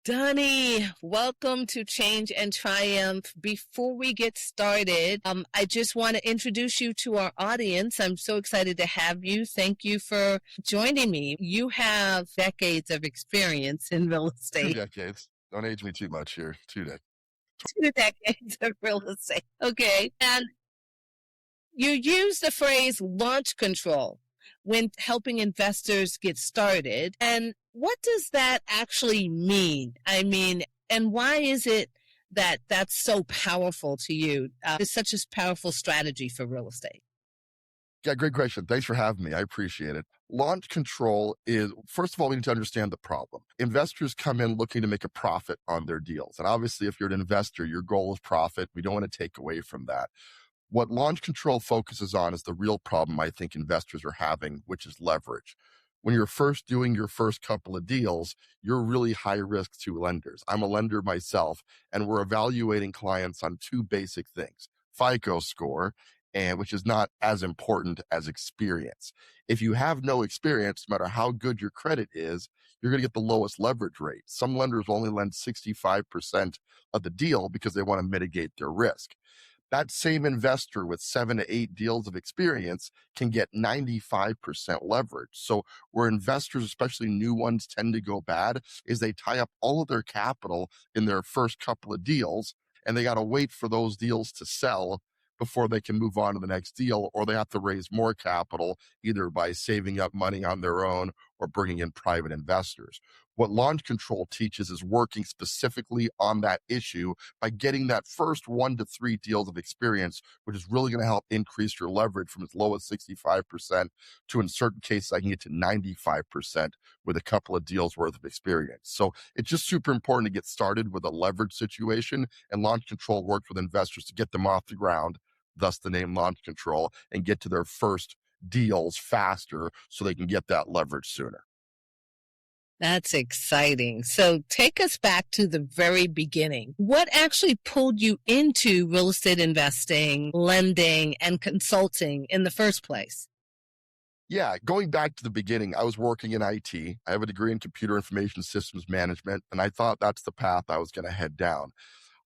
Donnie, welcome to Change and Triumph. Before we get started, I just want to introduce you to our audience. I'm so excited to have you. Thank you for joining me. You have decades of experience in real Two estate. decades. Don't age me too much here. 2 decades. 2 decades of real estate. Okay. And you use the phrase launch control when helping investors get started. And what does that actually mean? And why is it that that's so powerful to you? It's such a powerful strategy for real estate. Yeah, great question. Thanks for having me. I appreciate it. Launch control is, first of all, we need to understand the problem. Investors come in looking to make a profit on their deals. And obviously, if you're an investor, your goal is profit. We don't want to take away from that. What launch control focuses on is the real problem I think investors are having, which is leverage. When you're first doing your first couple of deals, you're really high risk to lenders. I'm a lender myself, and we're evaluating clients on two basic things: FICO score, and which is not as important as experience. If you have no experience, no matter how good your credit is, you're going to get the lowest leverage rate. Some lenders will only lend 65% of the deal because they want to mitigate their risk. That same investor with 7 to 8 deals of experience can get 95% leverage. So where investors, especially new ones, tend to go bad is they tie up all of their capital in their first couple of deals, and they got to wait for those deals to sell before they can move on to the next deal, or they have to raise more capital either by saving up money on their own or bringing in private investors. What launch control teaches is working specifically on that issue by getting that first 1 to 3 deals of experience, which is really going to help increase your leverage from as low as 65% to, in certain cases, I can get to 95% with a couple of deals worth of experience. So it's just super important to get started with a leverage situation, and launch control works with investors to get them off the ground, thus the name launch control, and get to their first deals faster so they can get that leverage sooner. That's exciting. So take us back to the very beginning. What actually pulled you into real estate investing, lending, and consulting in the first place? Yeah, going back to the beginning, I was working in IT. I have a degree in computer information systems management, and I thought that's the path I was going to head down.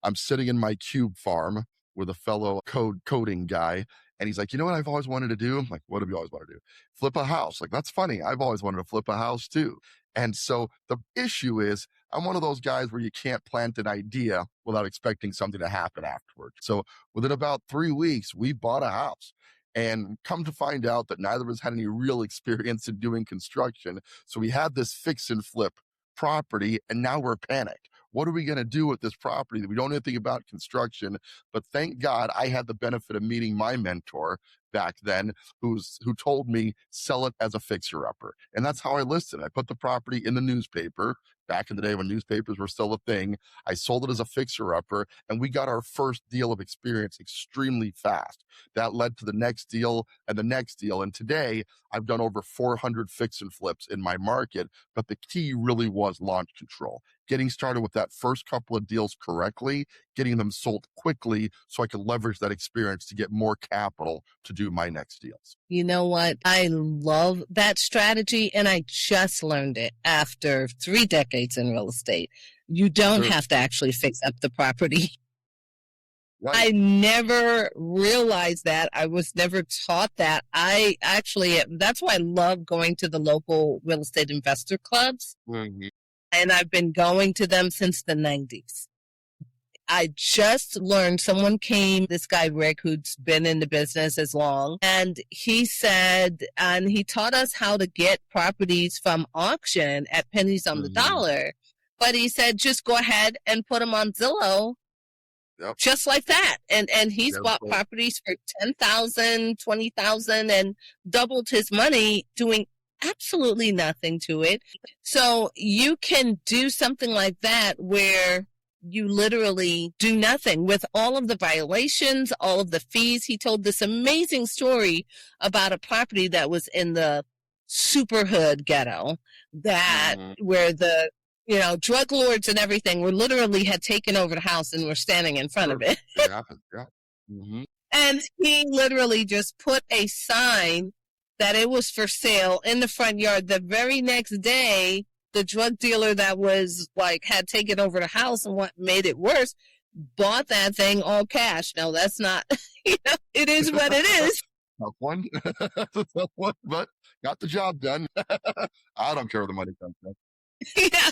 I'm sitting in my cube farm with a fellow coding guy, and he's like, "You know what I've always wanted to do?" I'm like, "What have you always wanted to do?" "Flip a house." Like, that's funny. I've always wanted to flip a house too. And so the issue is, I'm one of those guys where you can't plant an idea without expecting something to happen afterwards. So within about 3 weeks, we bought a house. And come to find out that neither of us had any real experience in doing construction. So we had this fix and flip property, and now we're panicked. What are we going to do with this property that we don't know anything about construction? But thank God I had the benefit of meeting my mentor back then, who told me sell it as a fixer-upper. And that's how I listed it. I put the property in the newspaper back in the day when newspapers were still a thing. I sold it as a fixer-upper, and we got our first deal of experience extremely fast. That led to the next deal and the next deal. And today I've done over 400 fix and flips in my market, but the key really was launch control. Getting started with that first couple of deals correctly, getting them sold quickly so I could leverage that experience to get more capital to do my next deals. You know what? I love that strategy, and I just learned it after 3 decades in real estate. You don't Sure. have to actually fix up the property. Right. I never realized that. I was never taught that. That's why I love going to the local real estate investor clubs. Mhm. And I've been going to them since the 90s. I just learned, someone came, this guy, Rick, who's been in the business as long, and he said, and he taught us how to get properties from auction at pennies on the dollar. But he said, just go ahead and put them on Zillow. Yep. Just like that. And he's Yep. bought properties for $10,000, $20,000 and doubled his money doing absolutely nothing to it. So you can do something like that where you literally do nothing with all of the violations, all of the fees. He told this amazing story about a property that was in the super hood ghetto that where the drug lords and everything were literally had taken over the house and were standing in front of it. It happens, yeah. Mm-hmm. And he literally just put a sign that it was for sale in the front yard. The very next day, the drug dealer that was like had taken over the house and what made it worse bought that thing all cash. No, that's not, it is what it is. Tough one. That's a tough one, but got the job done. I don't care where the money comes from. Yeah,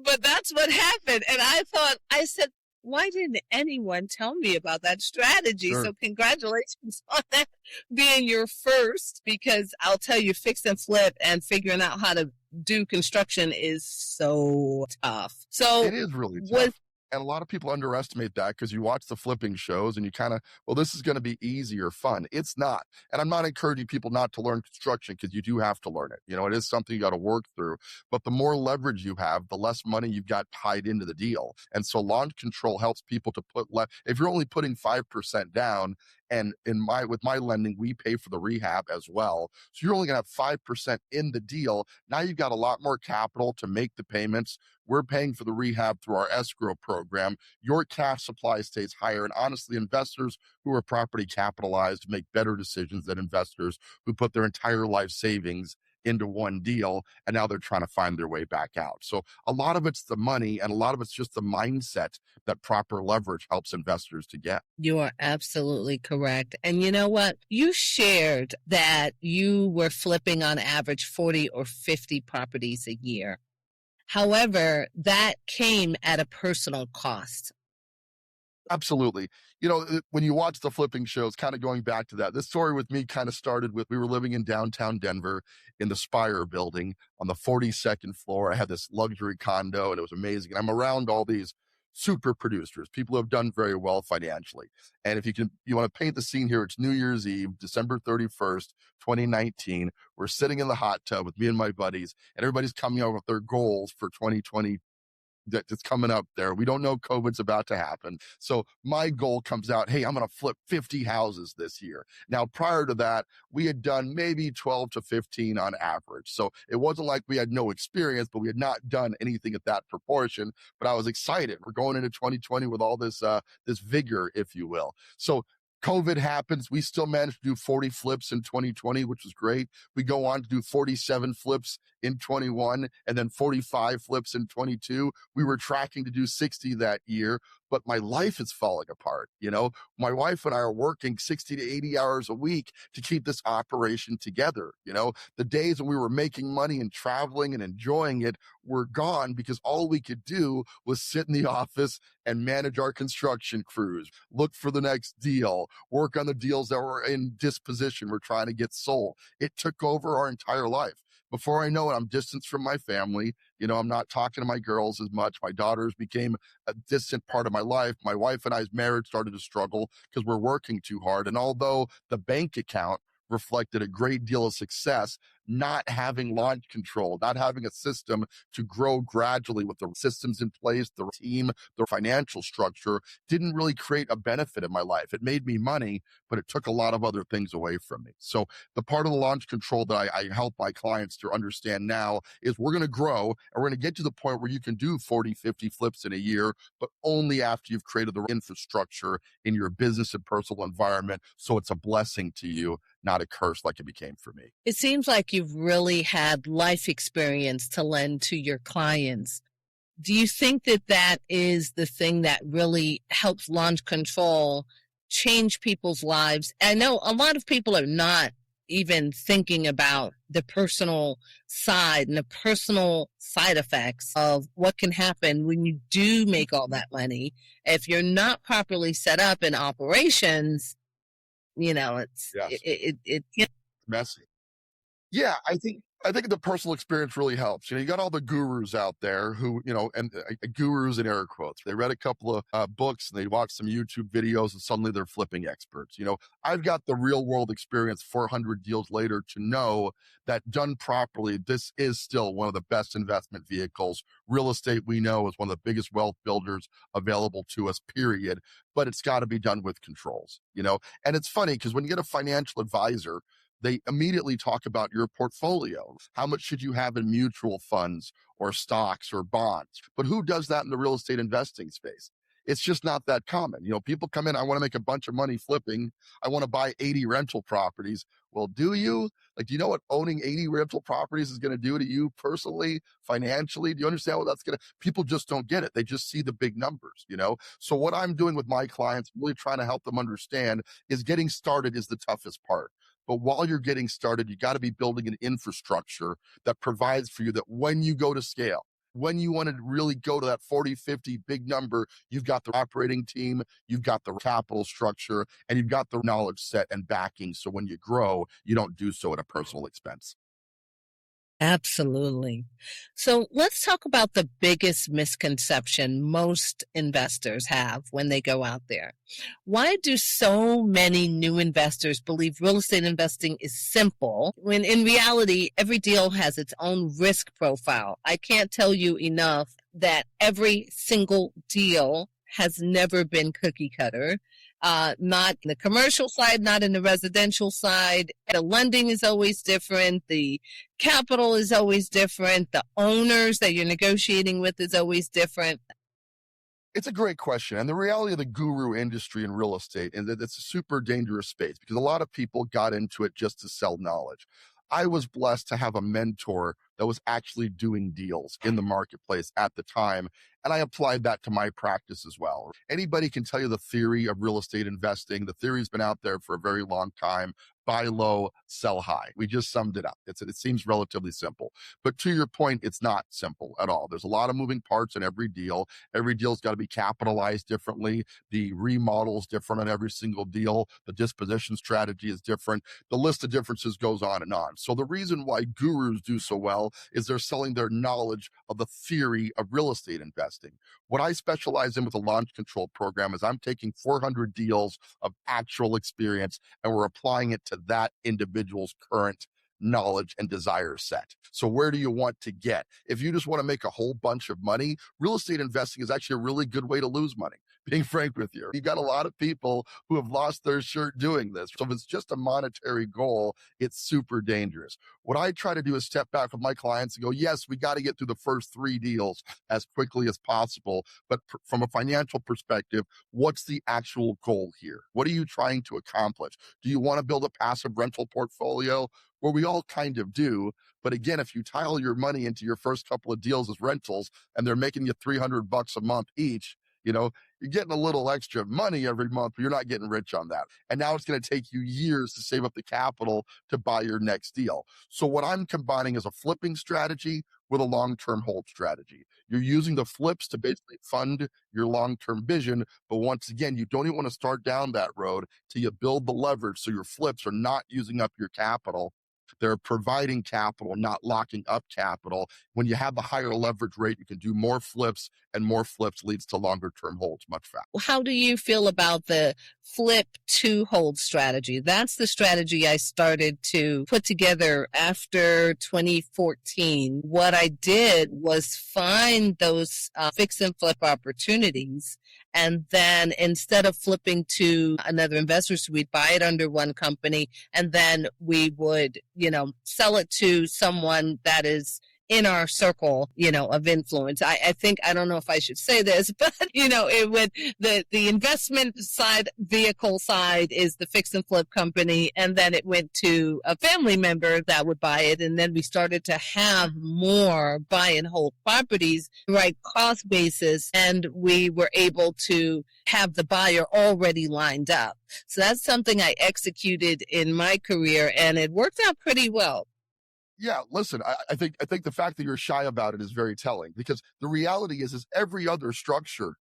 but that's what happened. And I said, why didn't anyone tell me about that strategy? Sure. So congratulations on that being your first, because I'll tell you, fix and flip and figuring out how to do construction is so tough. So it is really tough. And a lot of people underestimate that because you watch the flipping shows and you kind of, well, this is going to be easy or fun. It's not. And I'm not encouraging people not to learn construction because you do have to learn it. It is something you got to work through. But the more leverage you have, the less money you've got tied into the deal. And so launch control helps people to put if you're only putting 5% down, and with my lending, we pay for the rehab as well. So you're only going to have 5% in the deal. Now you've got a lot more capital to make the payments. We're paying for the rehab through our escrow program. Your cash supply stays higher. And honestly, investors who are property capitalized make better decisions than investors who put their entire life savings into one deal, and now they're trying to find their way back out. So a lot of it's the money, and a lot of it's just the mindset that proper leverage helps investors to get. You are absolutely correct. And you know what? You shared that you were flipping on average 40 or 50 properties a year. However, that came at a personal cost. Absolutely. When you watch the flipping shows, kind of going back to that, this story with me kind of started with, we were living in downtown Denver in the Spire building on the 42nd floor. I had this luxury condo and it was amazing. And I'm around all these super producers, people who have done very well financially. And if you want to paint the scene here, it's New Year's Eve, December 31st, 2019. We're sitting in the hot tub with me and my buddies, and everybody's coming out with their goals for 2020 that's coming up there. We don't know COVID's about to happen. So my goal comes out, hey, I'm going to flip 50 houses this year. Now, prior to that, we had done maybe 12 to 15 on average. So it wasn't like we had no experience, but we had not done anything at that proportion. But I was excited. We're going into 2020 with all this vigor, if you will. So COVID happens. We still managed to do 40 flips in 2020, which was great. We go on to do 47 flips in 21 and then 45 flips in 22. We were tracking to do 60 that year, but my life is falling apart. My wife and I are working 60 to 80 hours a week to keep this operation together. The days when we were making money and traveling and enjoying it were gone because all we could do was sit in the office and manage our construction crews, look for the next deal, work on the deals that were in disposition we're trying to get sold. It took over our entire life. Before I know it, I'm distanced from my family. I'm not talking to my girls as much. My daughters became a distant part of my life. My wife and I's marriage started to struggle because we're working too hard. And although the bank account reflected a great deal of success, not having launch control, not having a system to grow gradually with the systems in place, the team, the financial structure, didn't really create a benefit in my life. It made me money, but it took a lot of other things away from me. So the part of the launch control that I help my clients to understand now is we're going to grow and we're going to get to the point where you can do 40, 50 flips in a year, but only after you've created the infrastructure in your business and personal environment. So it's a blessing to you, not a curse like it became for me. It seems like you've really had life experience to lend to your clients. Do you think that that is the thing that really helps launch control change people's lives? I know a lot of people are not even thinking about the personal side and the personal side effects of what can happen when you do make all that money. If you're not properly set up in operations, it's messy. Yeah, I think the personal experience really helps. You got all the gurus out there who, and gurus in air quotes. They read a couple of books and they watched some YouTube videos and suddenly they're flipping experts. I've got the real world experience 400 deals later to know that done properly, this is still one of the best investment vehicles. Real estate, we know, is one of the biggest wealth builders available to us, period. But it's got to be done with controls, And it's funny because when you get a financial advisor, they immediately talk about your portfolio. How much should you have in mutual funds or stocks or bonds? But who does that in the real estate investing space? It's just not that common. People come in, I want to make a bunch of money flipping. I want to buy 80 rental properties. Well, do you? Like, do you know what owning 80 rental properties is going to do to you personally, financially? Do you understand what that's going to? People just don't get it. They just see the big numbers. So what I'm doing with my clients, really trying to help them understand, is getting started is the toughest part. But while you're getting started, you got to be building an infrastructure that provides for you that when you go to scale, when you want to really go to that 40, 50 big number, you've got the operating team, you've got the capital structure, and you've got the knowledge set and backing. So when you grow, you don't do so at a personal expense. Absolutely. So let's talk about the biggest misconception most investors have when they go out there. Why do so many new investors believe real estate investing is simple when in reality, every deal has its own risk profile? I can't tell you enough that every single deal has never been cookie cutter. Not in the commercial side, not in the residential side. The lending is always different. The capital is always different. The owners that you're negotiating with is always different. It's a great question. And the reality of the guru industry in real estate is that it's a super dangerous space because a lot of people got into it just to sell knowledge. I was blessed to have a mentor that was actually doing deals in the marketplace at the time. And I applied that to my practice as well. Anybody can tell you the theory of real estate investing. The theory's been out there for a very long time. Buy low, sell high. We just summed it up. It seems relatively simple. But to your point, it's not simple at all. There's a lot of moving parts in every deal. Every deal's got to be capitalized differently. The remodel's different on every single deal. The disposition strategy is different. The list of differences goes on and on. So the reason why gurus do so well is they're selling their knowledge of the theory of real estate investing. What I specialize in with the launch control program is I'm taking 400 deals of actual experience and we're applying it to that individual's current knowledge and desire set. So where do you want to get? If you just want to make a whole bunch of money, real estate investing is actually a really good way to lose money. Being frank with you, you got a lot of people who have lost their shirt doing this. So if it's just a monetary goal, it's super dangerous. What I try to do is step back with my clients and go, yes, we got to get through the first 3 deals as quickly as possible. But from a financial perspective, what's the actual goal here? What are you trying to accomplish? Do you want to build a passive rental portfolio? Well, we all kind of do. But again, if you tile your money into your first couple of deals as rentals and they're making you $300 a month each, you're getting a little extra money every month, but you're not getting rich on that. And now it's going to take you years to save up the capital to buy your next deal. So what I'm combining is a flipping strategy with a long-term hold strategy. You're using the flips to basically fund your long-term vision. But once again, you don't even want to start down that road till you build the leverage. So your flips are not using up your capital. They're providing capital, not locking up capital. When you have the higher leverage rate, you can do more flips, and more flips leads to longer term holds much faster. How do you feel about the flip to hold strategy? That's the strategy I started to put together after 2014. What I did was find those fix and flip opportunities. And then instead of flipping to another investor, so we'd buy it under one company and then we would, sell it to someone that is in our circle, of influence. I think, I don't know if I should say this, but, it would, the investment side, vehicle side is the fix and flip company. And then it went to a family member that would buy it. And then we started to have more buy and hold properties, right, cost basis. And we were able to have the buyer already lined up. So that's something I executed in my career and it worked out pretty well. Yeah, listen, I think the fact that you're shy about it is very telling because the reality is every other structure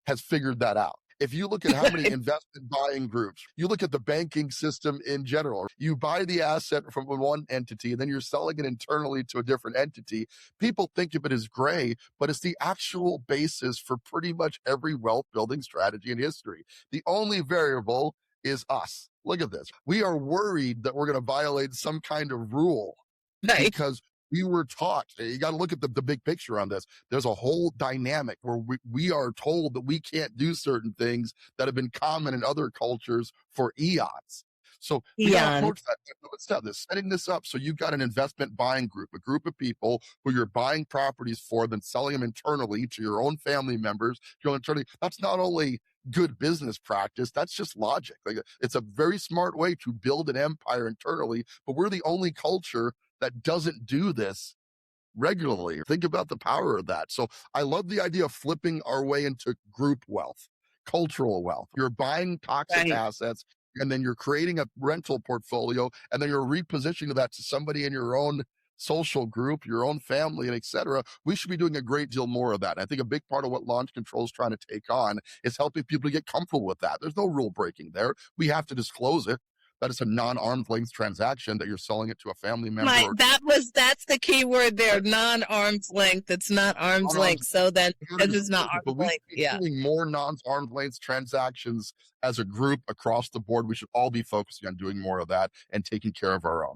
has figured that out. If you look at how many investment buying groups, you look at the banking system in general, you buy the asset from one entity and then you're selling it internally to a different entity. People think of it as gray, but it's the actual basis for pretty much every wealth building strategy in history. The only variable is us. Look at this. We are worried that we're going to violate some kind of rule. Right. Because we were taught, you got to look at the big picture on this. There's a whole dynamic where we are told that we can't do certain things that have been common in other cultures for eons. So we got to Yeah, approach that step, this setting this up. So you've got an investment buying group, a group of people who you're buying properties for, then selling them internally to your own family members, your own attorney. That's not only good business practice, that's just logic. Like, it's a very smart way to build an empire internally, but we're the only culture that doesn't do this regularly. Think about the power of that. So I love the idea of flipping our way into group wealth, cultural wealth. You're buying toxic right. assets, and then you're creating a rental portfolio, and then you're repositioning that to somebody in your own social group, your own family, and et cetera. We should be doing a great deal more of that. And I think a big part of what launch control is trying to take on is helping people to get comfortable with that. There's no rule breaking there. We have to disclose it. That is a non-arm's length transaction that you're selling it to a family member. That's the key word there, non-arm's length. It's not arm's length. So then it's just not arm's length. Yeah. Doing more non-arm's length transactions as a group across the board. We should all be focusing on doing more of that and taking care of our own.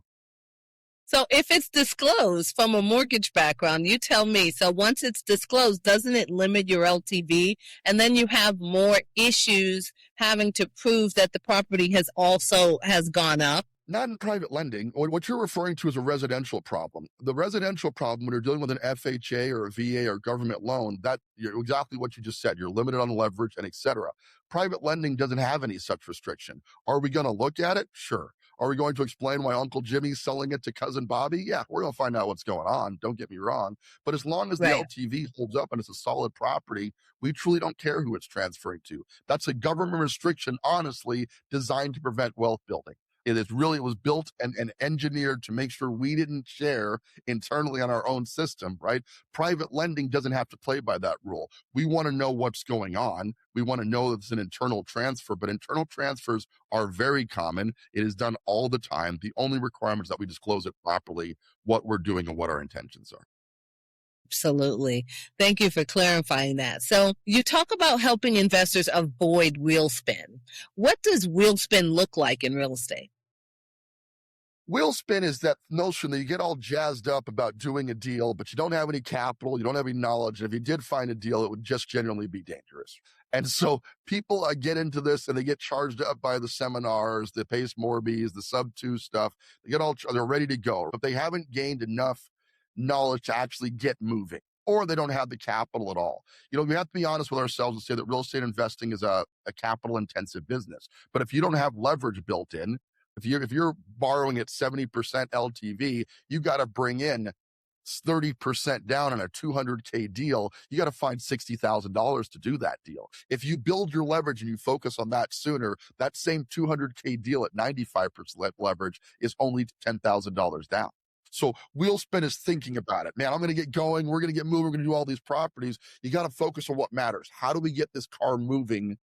So if it's disclosed from a mortgage background, you tell me. So once it's disclosed, doesn't it limit your LTV? And then you have more issues having to prove that the property has gone up. Not in private lending. What you're referring to is a residential problem. The residential problem, when you're dealing with an FHA or a VA or government loan, that you're exactly what you just said. You're limited on leverage and et cetera. Private lending doesn't have any such restriction. Are we going to look at it? Sure. Are we going to explain why Uncle Jimmy's selling it to Cousin Bobby? Yeah, we're going to find out what's going on. Don't get me wrong. But as long as the LTV holds up and it's a solid property, we truly don't care who it's transferring to. That's a government restriction, honestly, designed to prevent wealth building. It was built and engineered to make sure we didn't share internally on our own system, right? Private lending doesn't have to play by that rule. We want to know what's going on. We want to know that it's an internal transfer, but internal transfers are very common. It is done all the time. The only requirement is that we disclose it properly, what we're doing and what our intentions are. Absolutely. Thank you for clarifying that. So you talk about helping investors avoid wheel spin. What does wheel spin look like in real estate? Wheel spin is that notion that you get all jazzed up about doing a deal, but you don't have any capital, you don't have any knowledge. And if you did find a deal, it would just generally be dangerous. And so people get into this and they get charged up by the seminars, the Pace Morbies, the Sub 2 stuff. They're ready to go, but they haven't gained enough knowledge to actually get moving, or they don't have the capital at all. We have to be honest with ourselves and say that real estate investing is a capital intensive business. But if you don't have leverage built in, if you're borrowing at 70% LTV, you got to bring in 30% down on a $200K deal. You got to find $60,000 to do that deal. If you build your leverage and you focus on that sooner, that same $200K deal at 95% leverage is only $10,000 down. So wheel spin is thinking about it. Man, I'm going to get going. We're going to get moving. We're going to do all these properties. You got to focus on what matters. How do we get this car moving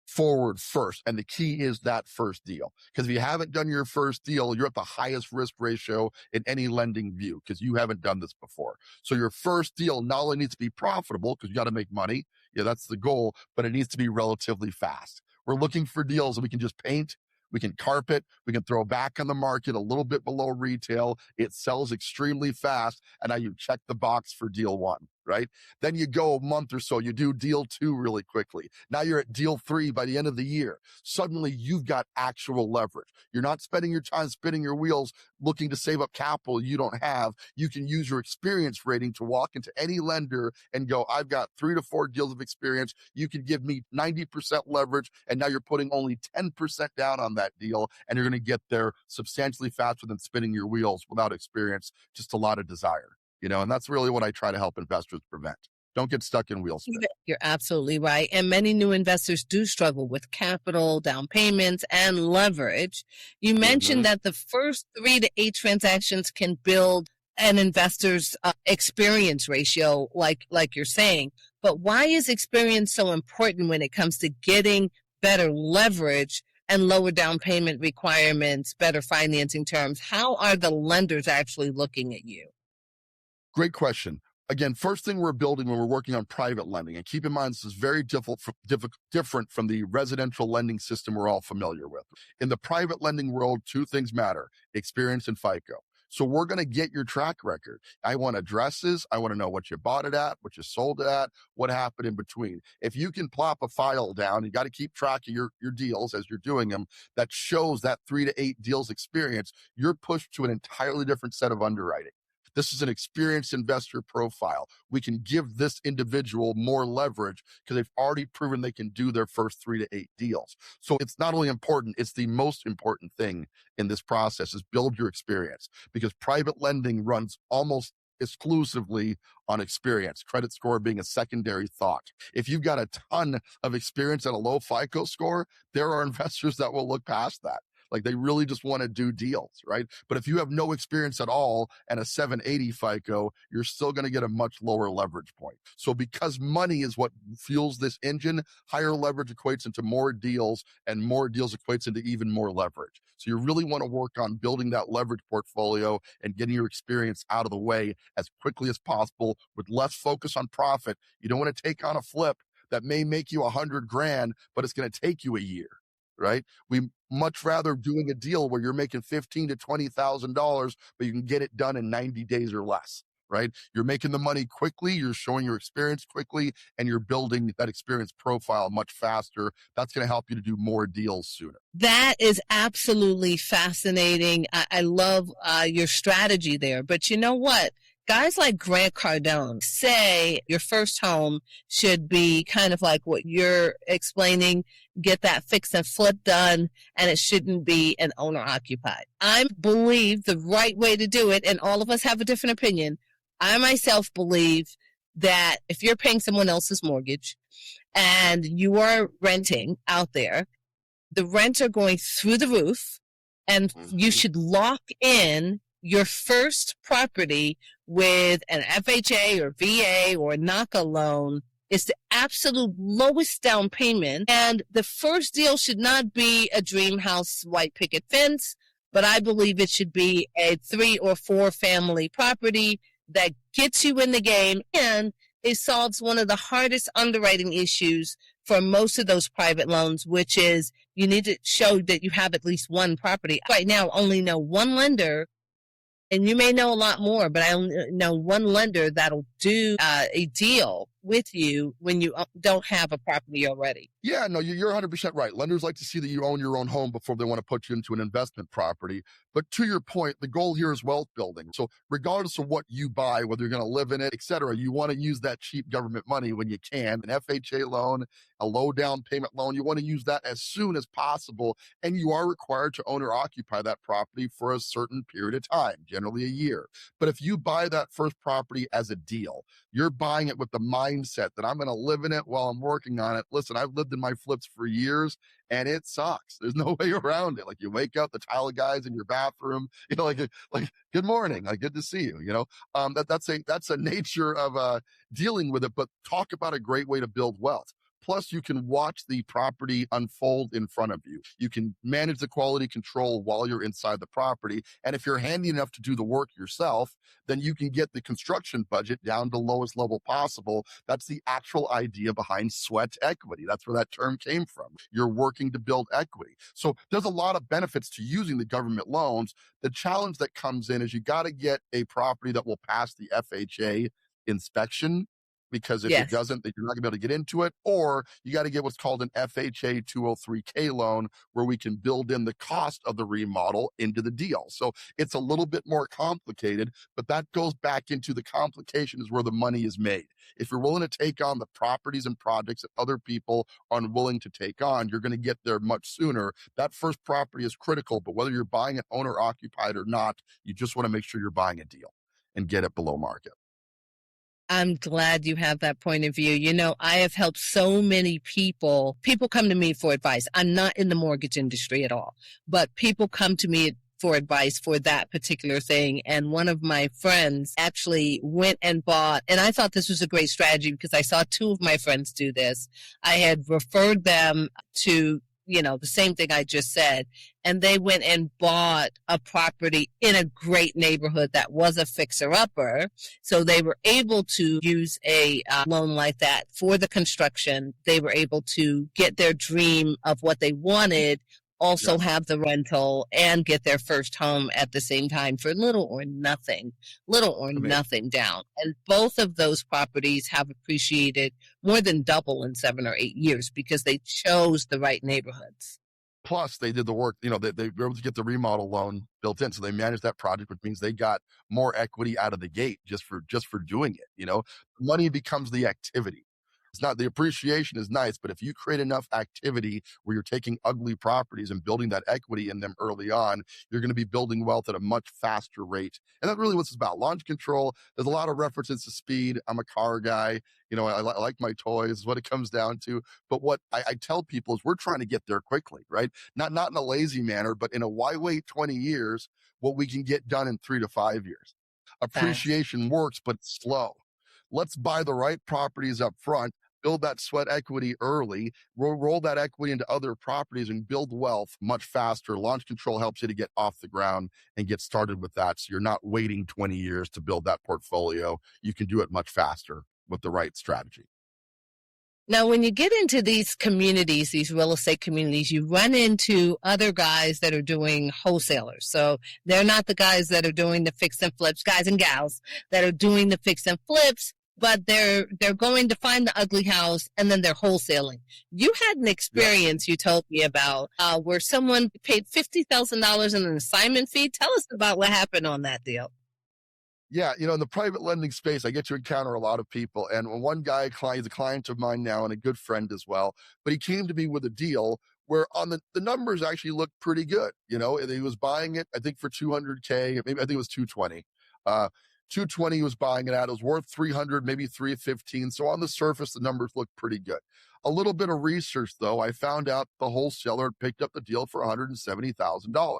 forward first? And the key is that first deal. Because if you haven't done your first deal, you're at the highest risk ratio in any lending view because you haven't done this before. So your first deal not only needs to be profitable because you got to make money. Yeah, that's the goal, but it needs to be relatively fast. We're looking for deals that we can just paint. We can carpet, we can throw back on the market a little bit below retail. It sells extremely fast. And now you check the box for deal one, right? Then you go a month or so, you do deal two really quickly. Now you're at deal three by the end of the year. Suddenly you've got actual leverage. You're not spending your time spinning your wheels looking to save up capital you don't have. You can use your experience rating to walk into any lender and go, I've got 3 to 4 deals of experience. You can give me 90% leverage. And now you're putting only 10% down on that deal. And you're going to get there substantially faster than spinning your wheels without experience, just a lot of desire. And that's really what I try to help investors prevent. Don't get stuck in wheel spin. You're absolutely right. And many new investors do struggle with capital, down payments, and leverage. You mentioned that the first 3 to 8 transactions can build an investor's experience ratio, like you're saying. But why is experience so important when it comes to getting better leverage and lower down payment requirements, better financing terms? How are the lenders actually looking at you? Great question. Again, first thing we're building when we're working on private lending, and keep in mind, this is very different from the residential lending system we're all familiar with. In the private lending world, 2 things matter: experience and FICO. So we're going to get your track record. I want addresses. I want to know what you bought it at, what you sold it at, what happened in between. If you can plop a file down, you got to keep track of your deals as you're doing them, that shows that 3 to 8 deals experience, you're pushed to an entirely different set of underwriting. This is an experienced investor profile. We can give this individual more leverage because they've already proven they can do their first 3 to 8 deals. So it's not only important, it's the most important thing in this process is build your experience, because private lending runs almost exclusively on experience, credit score being a secondary thought. If you've got a ton of experience at a low FICO score, there are investors that will look past that. Like they really just want to do deals, right? But if you have no experience at all and a 780 FICO, you're still going to get a much lower leverage point. So because money is what fuels this engine, higher leverage equates into more deals, and more deals equates into even more leverage. So you really want to work on building that leverage portfolio and getting your experience out of the way as quickly as possible with less focus on profit. You don't want to take on a flip that may make you $100,000, but it's going to take you a year. Right? We much rather doing a deal where you're making $15,000 to $20,000, but you can get it done in 90 days or less, right? You're making the money quickly, you're showing your experience quickly, and you're building that experience profile much faster. That's going to help you to do more deals sooner. That is absolutely fascinating. I love your strategy there. But you know what? Guys like Grant Cardone say your first home should be kind of like what you're explaining, get that fix and flip done, and it shouldn't be an owner occupied. I believe the right way to do it, and all of us have a different opinion. I myself believe that if you're paying someone else's mortgage and you are renting out there, the rents are going through the roof, and you should lock in your first property with an FHA or VA or NACA loan. Is the absolute lowest down payment. And the first deal should not be a dream house, white picket fence, but I believe it should be a 3 or 4 family property that gets you in the game, and it solves one of the hardest underwriting issues for most of those private loans, which is you need to show that you have at least one property. Right now, I only know one lender, and you may know a lot more, but I only know one lender that'll do a deal with you when you don't have a property already. Yeah, no, you're 100% right. Lenders like to see that you own your own home before they want to put you into an investment property. But to your point, the goal here is wealth building. So regardless of what you buy, whether you're going to live in it, et cetera, you want to use that cheap government money when you can. An FHA loan, a low down payment loan, you want to use that as soon as possible. And you are required to own or occupy that property for a certain period of time, generally a year. But if you buy that first property as a deal, you're buying it with the mindset that I'm going to live in it while I'm working on it. Listen, I've lived in my flips for years and it sucks. There's no way around it. Like you wake up, the tile guys in your bathroom, like good morning, like good to see you. That's a nature of dealing with it. But talk about a great way to build wealth. Plus, you can watch the property unfold in front of you. You can manage the quality control while you're inside the property. And if you're handy enough to do the work yourself, then you can get the construction budget down to lowest level possible. That's the actual idea behind sweat equity. That's where that term came from. You're working to build equity. So there's a lot of benefits to using the government loans. The challenge that comes in is you got to get a property that will pass the FHA inspection, because if it doesn't, then you're not gonna be able to get into it. Or you got to get what's called an FHA 203K loan, where we can build in the cost of the remodel into the deal. So it's a little bit more complicated, but that goes back into the complication is where the money is made. If you're willing to take on the properties and projects that other people are unwilling to take on, you're going to get there much sooner. That first property is critical, but whether you're buying it owner occupied or not, you just want to make sure you're buying a deal and get it below market. I'm glad you have that point of view. You know, I have helped so many people. People come to me for advice. I'm not in the mortgage industry at all, but people come to me for advice for that particular thing. And one of my friends actually went and bought, and I thought this was a great strategy because I saw 2 of my friends do this. I had referred them to the same thing I just said. And they went and bought a property in a great neighborhood that was a fixer-upper. So they were able to use a loan like that for the construction. They were able to get their dream of what they wanted also Yes. have the rental and get their first home at the same time for little or Amazing. nothing down. And both of those properties have appreciated more than double in 7 or 8 years because they chose the right neighborhoods. Plus, they did the work, they were able to get the remodel loan built in. So they managed that project, which means they got more equity out of the gate just for doing it. Money becomes the activity. It's not the appreciation is nice, but if you create enough activity where you're taking ugly properties and building that equity in them early on, you're going to be building wealth at a much faster rate. And that's really what it's about. Launch control, there's a lot of references to speed. I'm a car guy. I like my toys, is what it comes down to. But what I tell people is we're trying to get there quickly, right? Not in a lazy manner, but in a why wait 20 years, what we can get done in 3 to 5 years. Facts. Appreciation works, but it's slow. Let's buy the right properties up front, build that sweat equity early, roll that equity into other properties and build wealth much faster. Launch control helps you to get off the ground and get started with that. So you're not waiting 20 years to build that portfolio. You can do it much faster with the right strategy. Now, when you get into these communities, these real estate communities, you run into other guys that are doing wholesalers. So they're not the guys that are doing the fix and flips, guys and gals that are doing the fix and flips, but they're going to find the ugly house and then they're wholesaling. You had an experience you told me about where someone paid $50,000 in an assignment fee. Tell us about what happened on that deal. Yeah, in the private lending space, I get to encounter a lot of people. And one guy, he's a client of mine now and a good friend as well, but he came to me with a deal where on the numbers actually looked pretty good. And he was buying it, I think, for 200K, maybe I think it was 220. 220 he was buying it at. It was worth 300, maybe 315. So on the surface, the numbers looked pretty good. A little bit of research, though, I found out the wholesaler had picked up the deal for $170,000,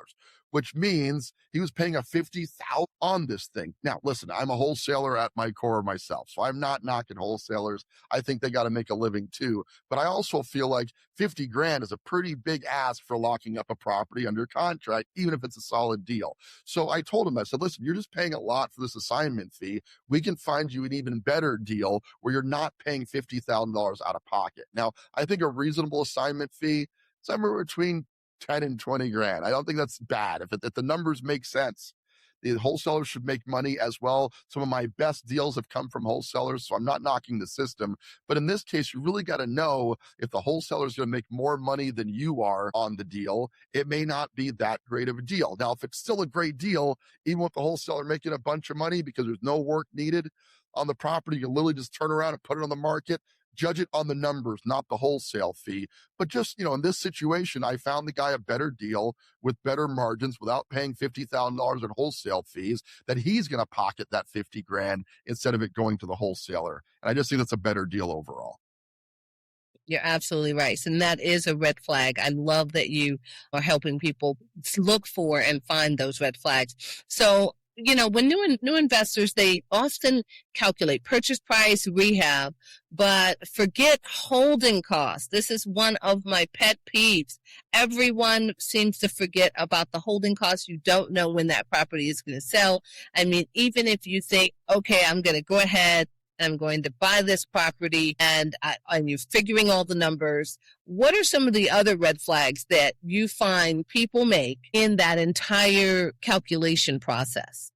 which means he was paying a $50,000 on this thing. Now, listen, I'm a wholesaler at my core myself, so I'm not knocking wholesalers. I think they got to make a living too. But I also feel like 50 grand is a pretty big ask for locking up a property under contract, even if it's a solid deal. So I told him, I said, listen, you're just paying a lot for this assignment fee. We can find you an even better deal where you're not paying $50,000 out of pocket. Now, I think a reasonable assignment fee, somewhere between 10 and 20 grand. I don't think that's bad. If the numbers make sense, the wholesalers should make money as well. Some of my best deals have come from wholesalers, so I'm not knocking the system. But in this case, you really got to know if the wholesaler is going to make more money than you are on the deal. It may not be that great of a deal. Now, if it's still a great deal, even with the wholesaler making a bunch of money because there's no work needed on the property, you literally just turn around and put it on the market. Judge it on the numbers, not the wholesale fee. But just, in this situation, I found the guy a better deal with better margins without paying $50,000 in wholesale fees, that he's going to pocket that 50 grand instead of it going to the wholesaler. And I just think that's a better deal overall. You're absolutely right. And that is a red flag. I love that you are helping people look for and find those red flags. So, when new investors, they often calculate purchase price, rehab, but forget holding costs. This is one of my pet peeves. Everyone seems to forget about the holding costs. You don't know when that property is going to sell. I mean, even if you think, okay, I'm going to go ahead, I'm going to buy this property, and you're figuring all the numbers. What are some of the other red flags that you find people make in that entire calculation process?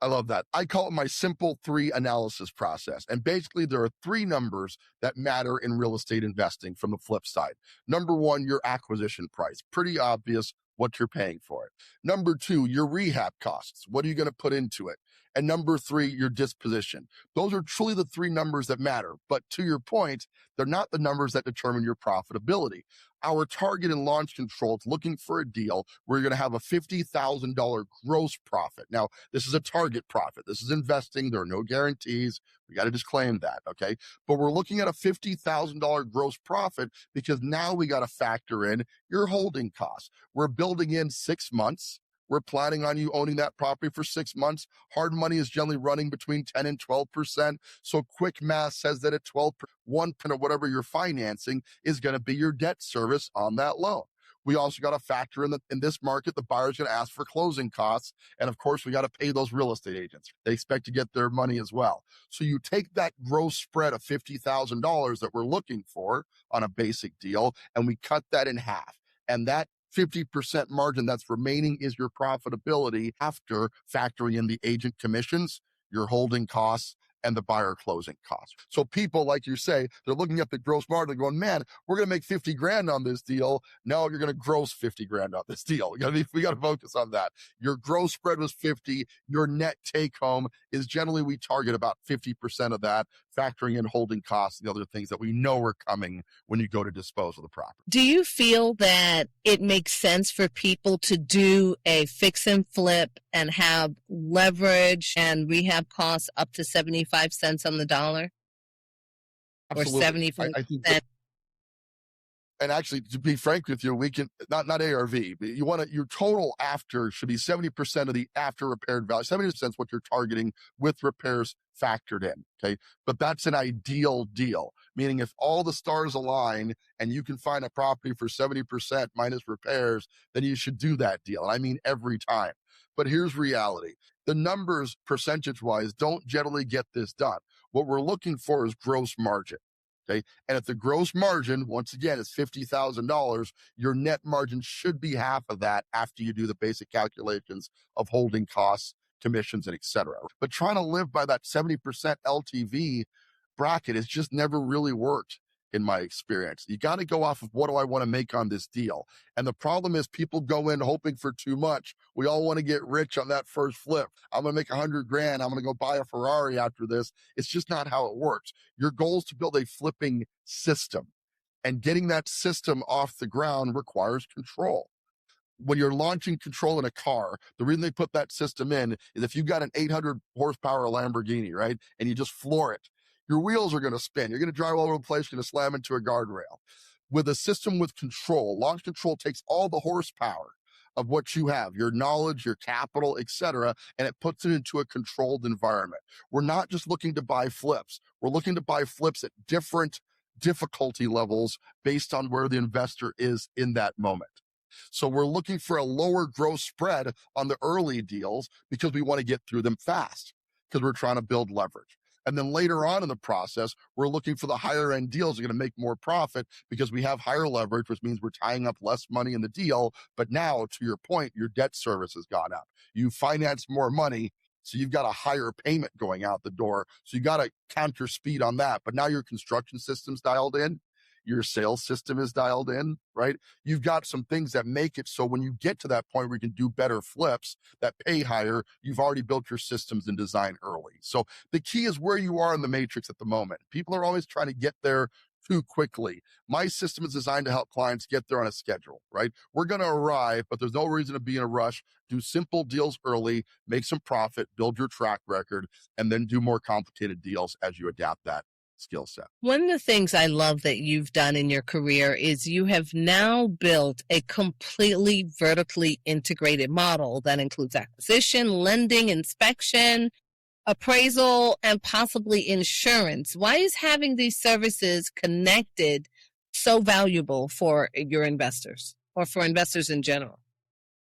I love that. I call it my simple 3 analysis process. And basically, there are 3 numbers that matter in real estate investing from the flip side. Number 1, your acquisition price. Pretty obvious what you're paying for it. Number 2, your rehab costs. What are you going to put into it? And number 3, your disposition. Those are truly the 3 numbers that matter. But to your point, they're not the numbers that determine your profitability. Our target in launch control is looking for a deal where you're going to have a $50,000 gross profit. Now, this is a target profit. This is investing. There are no guarantees. We got to disclaim that, okay? But we're looking at a $50,000 gross profit because now we got to factor in your holding costs. We're building in 6 months. We're planning on you owning that property for 6 months. Hard money is generally running between 10 and 12%. So quick math says that at 12%, 1% of whatever you're financing is going to be your debt service on that loan. We also got to factor in that in this market, the buyer's going to ask for closing costs. And of course, we got to pay those real estate agents. They expect to get their money as well. So you take that gross spread of $50,000 that we're looking for on a basic deal, and we cut that in half. And that 50% margin that's remaining is your profitability after factoring in the agent commissions, your holding costs, and the buyer closing costs. So people, like you say, they're looking at the gross margin going, man, we're going to make 50 grand on this deal. No, you're going to gross 50 grand on this deal. We got to focus on that. Your gross spread was 50. Your net take home is generally, we target about 50% of that, factoring in holding costs and the other things that we know are coming when you go to dispose of the property. Do you feel that it makes sense for people to do a fix and flip and have leverage and rehab costs up to 75 cents on the dollar? Absolutely. Or 75 I think cents? and actually, to be frank with you, we can not ARV, but you want to, your total after should be 70% of the after repaired value. 70% is what you're targeting with repairs factored in. Okay. But that's an ideal deal, meaning if all the stars align and you can find a property for 70% minus repairs, then you should do that deal. And I mean, every time. But here's reality. The numbers percentage wise don't generally get this done. What we're looking for is gross margin. Okay. And if the gross margin, once again, is $50,000, your net margin should be half of that after you do the basic calculations of holding costs, commissions, and et cetera. But trying to live by that 70% LTV bracket has just never really worked in my experience. You got to go off of what do I want to make on this deal? And the problem is people go in hoping for too much. We all want to get rich on that first flip. I'm going to make 100 grand. I'm going to go buy a Ferrari after this. It's just not how it works. Your goal is to build a flipping system, and getting that system off the ground requires control. When you're launching control in a car, the reason they put that system in is if you've got an 800 horsepower Lamborghini, right? And you just floor it, your wheels are going to spin. You're going to drive all over the place. You're going to slam into a guardrail. With a system with control, launch control takes all the horsepower of what you have, your knowledge, your capital, etc., and it puts it into a controlled environment. We're not just looking to buy flips. We're looking to buy flips at different difficulty levels based on where the investor is in that moment. So we're looking for a lower gross spread on the early deals because we want to get through them fast because we're trying to build leverage. And then later on in the process, we're looking for the higher end deals that are going to make more profit because we have higher leverage, which means we're tying up less money in the deal. But now, to your point, your debt service has gone up. You finance more money, so you've got a higher payment going out the door. So you got to counter speed on that. But now your construction system's dialed in. Your sales system is dialed in, right? You've got some things that make it so when you get to that point where you can do better flips that pay higher, you've already built your systems and design early. So the key is where you are in the matrix at the moment. People are always trying to get there too quickly. My system is designed to help clients get there on a schedule, right? We're going to arrive, but there's no reason to be in a rush. Do simple deals early, make some profit, build your track record, and then do more complicated deals as you adapt that skill set. One of the things I love that you've done in your career is you have now built a completely vertically integrated model that includes acquisition, lending, inspection, appraisal, and possibly insurance. Why is having these services connected so valuable for your investors or for investors in general?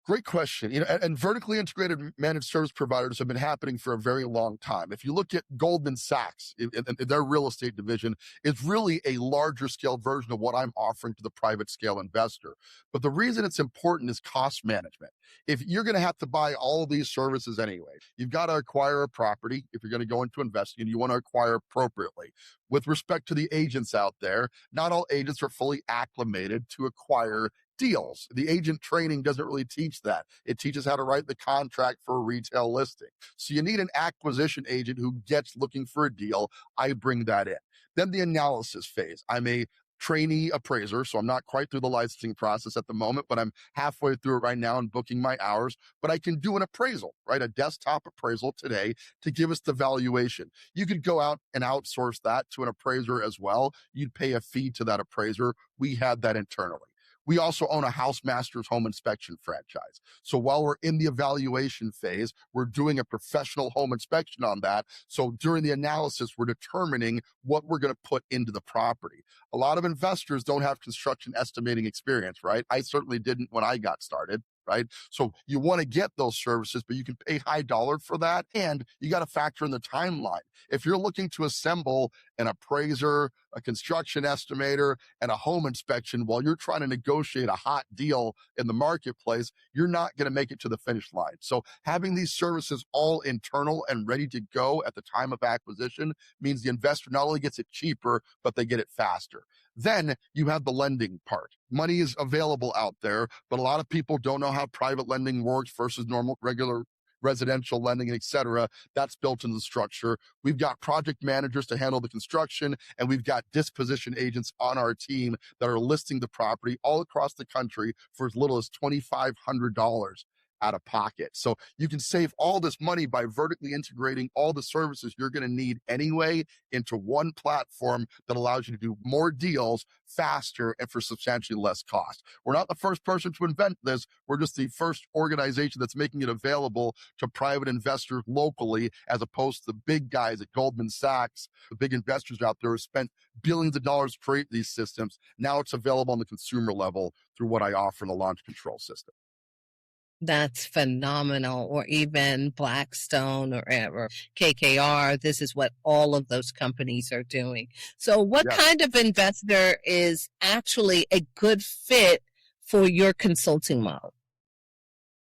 Great question. And vertically integrated managed service providers have been happening for a very long time. If you look at Goldman Sachs, their real estate division is really a larger scale version of what I'm offering to the private scale investor. But the reason it's important is cost management. If you're going to have to buy all of these services anyway, you've got to acquire a property. If you're going to go into investing, and you want to acquire appropriately. With respect to the agents out there, not all agents are fully acclimated to acquire deals. The agent training doesn't really teach that. It teaches how to write the contract for a retail listing. So you need an acquisition agent who gets looking for a deal. I bring that in. Then the analysis phase. I'm a trainee appraiser, so I'm not quite through the licensing process at the moment, but I'm halfway through it right now and booking my hours. But I can do an appraisal, right? A desktop appraisal today to give us the valuation. You could go out and outsource that to an appraiser as well. You'd pay a fee to that appraiser. We had that internally. We also own a Housemaster's home inspection franchise. So while we're in the evaluation phase, we're doing a professional home inspection on that. So during the analysis, we're determining what we're going to put into the property. A lot of investors don't have construction estimating experience, right? I certainly didn't when I got started. right? So you want to get those services, but you can pay high dollar for that. And you got to factor in the timeline. If you're looking to assemble an appraiser, a construction estimator, and a home inspection while you're trying to negotiate a hot deal in the marketplace, you're not going to make it to the finish line. So having these services all internal and ready to go at the time of acquisition means the investor not only gets it cheaper, but they get it faster. Then you have the lending part. Money is available out there, but a lot of people don't know how private lending works versus normal, regular residential lending, et cetera. That's built into the structure. We've got project managers to handle the construction, and we've got disposition agents on our team that are listing the property all across the country for as little as $2,500 out of pocket. So you can save all this money by vertically integrating all the services you're going to need anyway into one platform that allows you to do more deals faster and for substantially less cost. We're not the first person to invent this. We're just the first organization that's making it available to private investors locally, as opposed to the big guys at Goldman Sachs, the big investors out there who spent billions of dollars to create these systems. Now it's available on the consumer level through what I offer in the launch control system. That's phenomenal. Or even Blackstone or KKR. This is what all of those companies are doing. So what kind of investor is actually a good fit for your consulting model?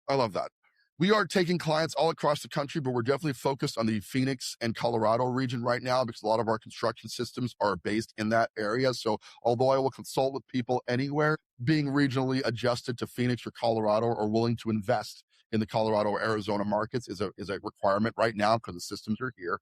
I love that. We are taking clients all across the country, but we're definitely focused on the Phoenix and Colorado region right now because a lot of our construction systems are based in that area. So although I will consult with people anywhere, being regionally adjusted to Phoenix or Colorado or willing to invest in the Colorado or Arizona markets is a requirement right now because the systems are here.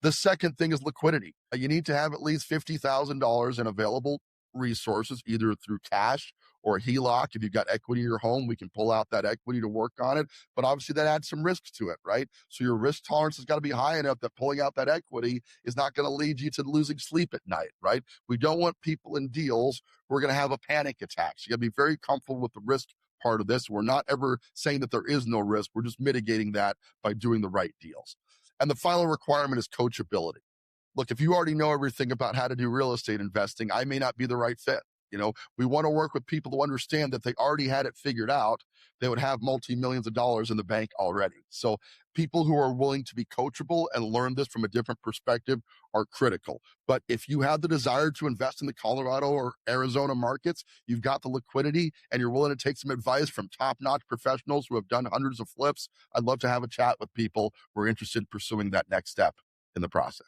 The second thing is liquidity. You need to have at least $50,000 in available resources, either through cash or HELOC. If you've got equity in your home, we can pull out that equity to work on it. But obviously that adds some risks to it, right? So your risk tolerance has got to be high enough that pulling out that equity is not going to lead you to losing sleep at night, right? We don't want people in deals who are going to have a panic attack. So you got to be very comfortable with the risk part of this. We're not ever saying that there is no risk. We're just mitigating that by doing the right deals. And the final requirement is coachability. Look, if you already know everything about how to do real estate investing, I may not be the right fit. We want to work with people who understand that they already had it figured out. They would have multi-millions of dollars in the bank already. So people who are willing to be coachable and learn this from a different perspective are critical. But if you have the desire to invest in the Colorado or Arizona markets, you've got the liquidity and you're willing to take some advice from top-notch professionals who have done hundreds of flips, I'd love to have a chat with people who are interested in pursuing that next step in the process.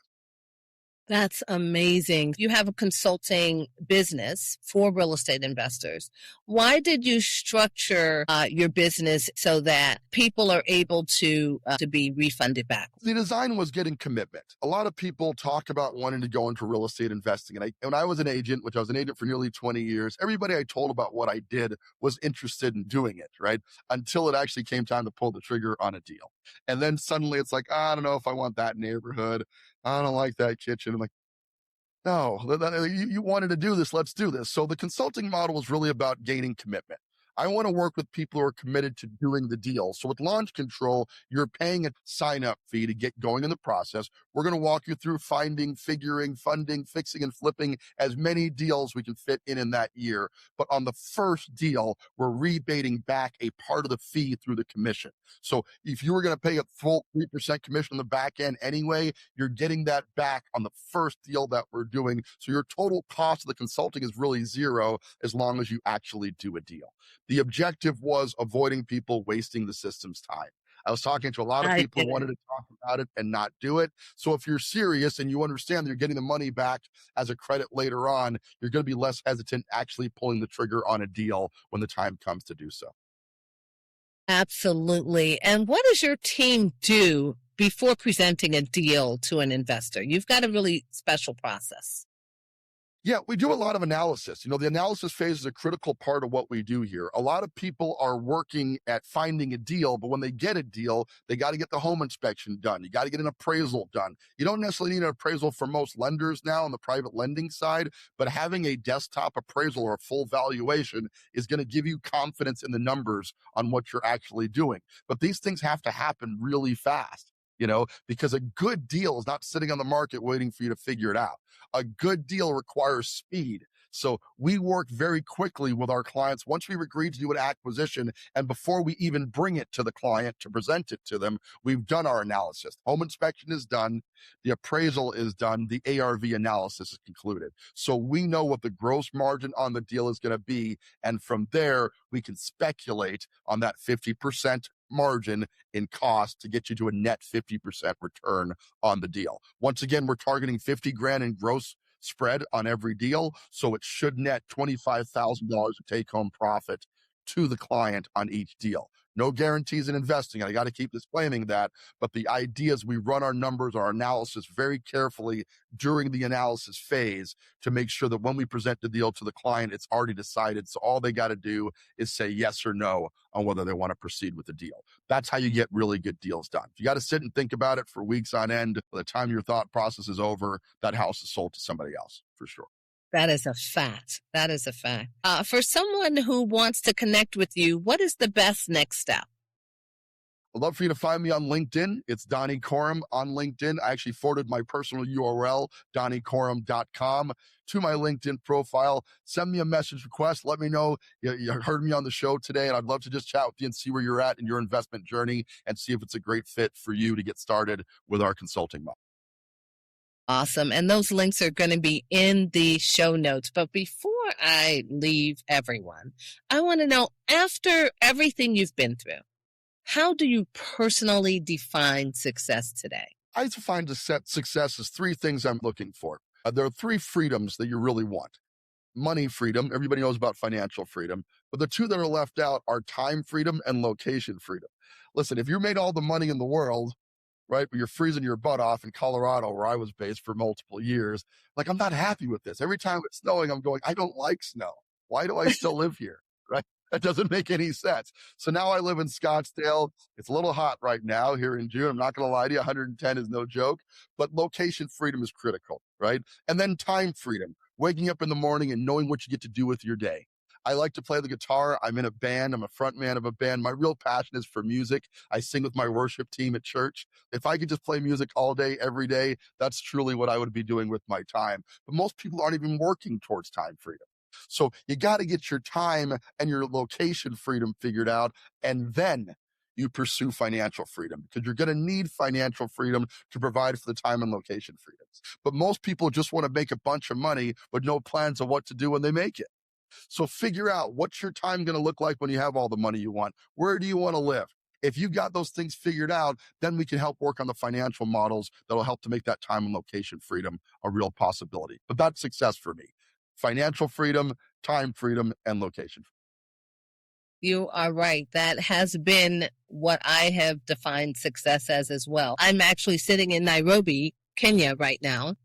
That's amazing. You have a consulting business for real estate investors. Why did you structure your business so that people are able to be refunded back? The design was getting commitment. A lot of people talk about wanting to go into real estate investing. And when I was an agent, which I was an agent for nearly 20 years, everybody I told about what I did was interested in doing it, right? Until it actually came time to pull the trigger on a deal. And then suddenly it's like, I don't know if I want that neighborhood. I don't like that kitchen. I'm like, no, you wanted to do this. Let's do this. So the consulting model is really about gaining commitment. I want to work with people who are committed to doing the deal. So with launch control, you're paying a sign-up fee to get going in the process. We're going to walk you through finding, figuring, funding, fixing, and flipping as many deals we can fit in that year. But on the first deal, we're rebating back a part of the fee through the commission. So if you were going to pay a full 3% commission on the back end anyway, you're getting that back on the first deal that we're doing. So your total cost of the consulting is really zero as long as you actually do a deal. The objective was avoiding people wasting the system's time. I was talking to a lot of people who wanted to talk about it and not do it. So if you're serious and you understand that you're getting the money back as a credit later on, you're going to be less hesitant actually pulling the trigger on a deal when the time comes to do so. Absolutely. And what does your team do before presenting a deal to an investor? You've got a really special process. Yeah, we do a lot of analysis. The analysis phase is a critical part of what we do here. A lot of people are working at finding a deal, but when they get a deal, they got to get the home inspection done. You got to get an appraisal done. You don't necessarily need an appraisal for most lenders now on the private lending side, but having a desktop appraisal or a full valuation is going to give you confidence in the numbers on what you're actually doing. But these things have to happen really fast. Because a good deal is not sitting on the market waiting for you to figure it out. A good deal requires speed. So we work very quickly with our clients once we've agreed to do an acquisition. And before we even bring it to the client to present it to them, we've done our analysis. Home inspection is done. The appraisal is done. The ARV analysis is concluded. So we know what the gross margin on the deal is going to be. And from there, we can speculate on that 50% margin in cost to get you to a net 50% return on the deal. Once again, we're targeting 50 grand in gross spread on every deal. So it should net $25,000 of take home profit to the client on each deal. No guarantees in investing. I got to keep disclaiming that. But the idea is we run our numbers, our analysis very carefully during the analysis phase to make sure that when we present the deal to the client, it's already decided. So all they got to do is say yes or no on whether they want to proceed with the deal. That's how you get really good deals done. You got to sit and think about it for weeks on end. By the time your thought process is over, that house is sold to somebody else for sure. That is a fact. That is a fact. For someone who wants to connect with you, what is the best next step? I'd love for you to find me on LinkedIn. It's Donny Coram on LinkedIn. I actually forwarded my personal URL, donnycoram.com, to my LinkedIn profile. Send me a message request. Let me know you heard me on the show today, and I'd love to just chat with you and see where you're at in your investment journey and see if it's a great fit for you to get started with our consulting model. Awesome. And those links are going to be in the show notes. But before I leave everyone, I want to know, after everything you've been through, how do you personally define success today? I define success as three things I'm looking for. There are three freedoms that you really want. Money freedom. Everybody knows about financial freedom. But the two that are left out are time freedom and location freedom. Listen, if you made all the money in the world, right, but you're freezing your butt off in Colorado, where I was based for multiple years, like, I'm not happy with this. Every time it's snowing, I'm going, I don't like snow. Why do I still live here? Right? That doesn't make any sense. So now I live in Scottsdale. It's a little hot right now here in June. I'm not going to lie to you. 110 is no joke, but location freedom is critical, right? And then time freedom, waking up in the morning and knowing what you get to do with your day. I like to play the guitar. I'm in a band. I'm a front man of a band. My real passion is for music. I sing with my worship team at church. If I could just play music all day, every day, that's truly what I would be doing with my time. But most people aren't even working towards time freedom. So you got to get your time and your location freedom figured out, and then you pursue financial freedom, because you're going to need financial freedom to provide for the time and location freedoms. But most people just want to make a bunch of money with no plans of what to do when they make it. So figure out, what's your time going to look like when you have all the money you want? Where do you want to live? If you got those things figured out, then we can help work on the financial models that'll help to make that time and location freedom a real possibility. But that's success for me. Financial freedom, time freedom, and location freedom. You are right. That has been what I have defined success as well. I'm actually sitting in Nairobi, Kenya right now.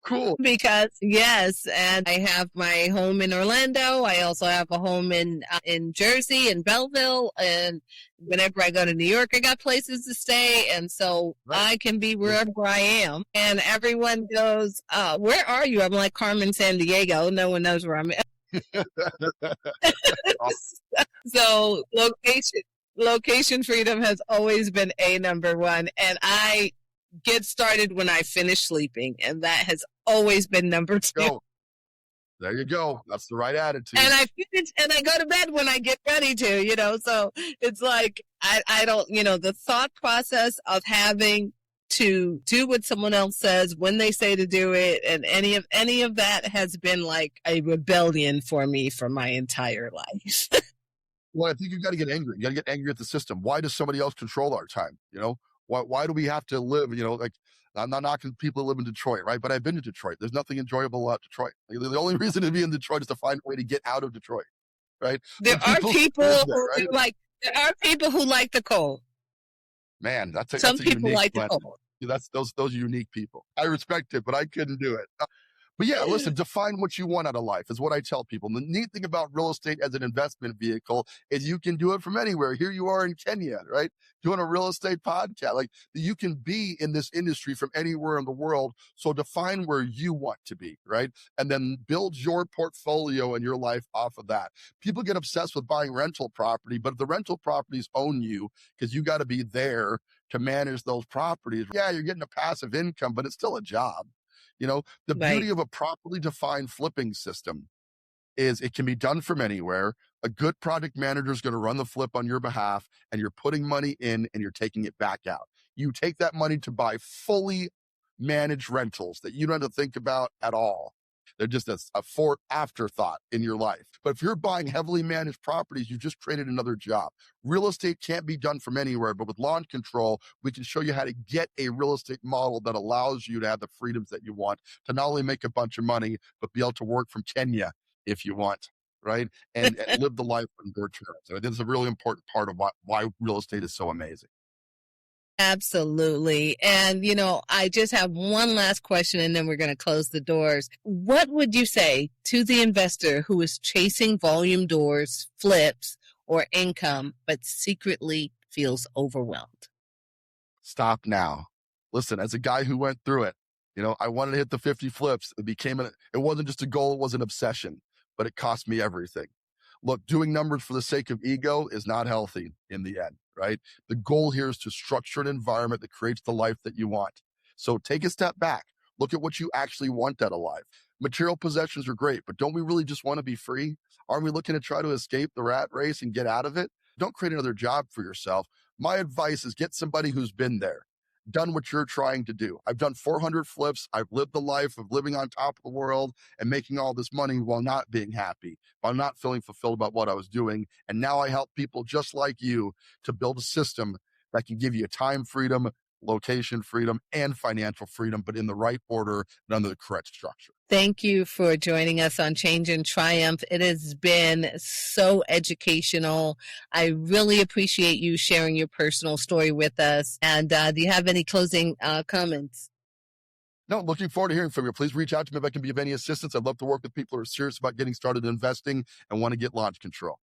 Cool. Because yes, and I have my home in Orlando. I also have a home in Jersey, in Belleville, and whenever I go to New York, I got places to stay, and so I can be wherever I am. And everyone goes, "Where are you?" I'm like, Carmen, San Diego. No one knows where I'm at. So location freedom has always been number one, and I get started when I finish sleeping, and that has always been number two. There you go. That's the right attitude. And I finish, and I go to bed when I get ready to, so it's like, I don't, the thought process of having to do what someone else says when they say to do it, and any of that has been like a rebellion for me for my entire life. Well, I think you've got to get angry. You got to get angry at the system. Why does somebody else control our time? Why do we have to live, like, I'm not knocking people who live in Detroit, right? But I've been to Detroit. There's nothing enjoyable about Detroit. The only reason to be in Detroit is to find a way to get out of Detroit, right? There are people who like the cold. Man, that's some people like the cold. That's those unique people. I respect it, but I couldn't do it. But yeah, listen, define what you want out of life is what I tell people. And the neat thing about real estate as an investment vehicle is you can do it from anywhere. Here you are in Kenya, right? Doing a real estate podcast. Like, you can be in this industry from anywhere in the world. So define where you want to be, right? And then build your portfolio and your life off of that. People get obsessed with buying rental property, but if the rental properties own you, because you got to be there to manage those properties. Yeah, you're getting a passive income, but it's still a job. The beauty of a properly defined flipping system is it can be done from anywhere. A good project manager is going to run the flip on your behalf, and you're putting money in and you're taking it back out. You take that money to buy fully managed rentals that you don't have to think about at all. They're just a afterthought in your life. But if you're buying heavily managed properties, you just created another job. Real estate can't be done from anywhere, but with launch control, we can show you how to get a real estate model that allows you to have the freedoms that you want to not only make a bunch of money, but be able to work from Kenya if you want, right? And live the life on your terms. And I think it's a really important part of why real estate is so amazing. Absolutely. And, I just have one last question and then we're going to close the doors. What would you say to the investor who is chasing volume doors, flips, or income, but secretly feels overwhelmed? Stop now. Listen, as a guy who went through it, I wanted to hit the 50 flips. It wasn't just a goal, it was an obsession, but it cost me everything. Look, doing numbers for the sake of ego is not healthy in the end, right? The goal here is to structure an environment that creates the life that you want. So take a step back. Look at what you actually want out of life. Material possessions are great, but don't we really just want to be free? Aren't we looking to try to escape the rat race and get out of it? Don't create another job for yourself. My advice is get somebody who's been there, done what you're trying to do. I've done 400 flips. I've lived the life of living on top of the world and making all this money while not being happy, while not feeling fulfilled about what I was doing. And now I help people just like you to build a system that can give you time freedom, location freedom, and financial freedom, but in the right order and under the correct structure. Thank you for joining us on Change and Triumph. It has been so educational. I really appreciate you sharing your personal story with us. And do you have any closing comments? No, looking forward to hearing from you. Please reach out to me if I can be of any assistance. I'd love to work with people who are serious about getting started investing and want to get launch control.